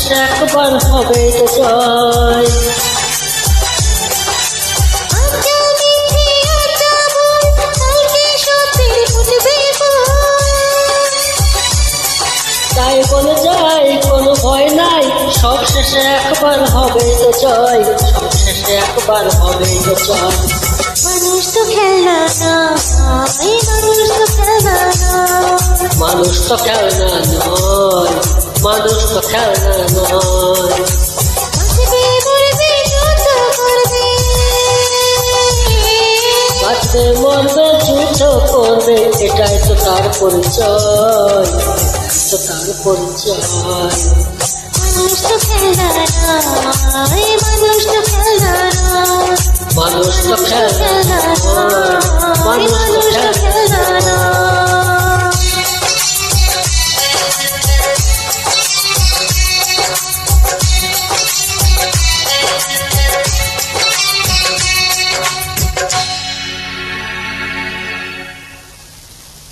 শেষে একবার হবে তো জয়। তাই বলে যাই কোনো ভয় নাই, সব শেষে একবার হবে তো জয়, সব শেষে একবার হবে তো জয়। মানুষ তো খেলনা নয়, মানুষ তো খেলনা নয়, মানুষ তো খেলনা নয়, মানুষ তো খেলনা নয়। বাঁচবে মরবে যুদ্ধ করবে, বাঁচবে মরবে যুদ্ধ করবে, এটাই তো তার পরিচয়, তো তার পরিচয়। মানুষ তো খেলনা নয়, মানুষ তো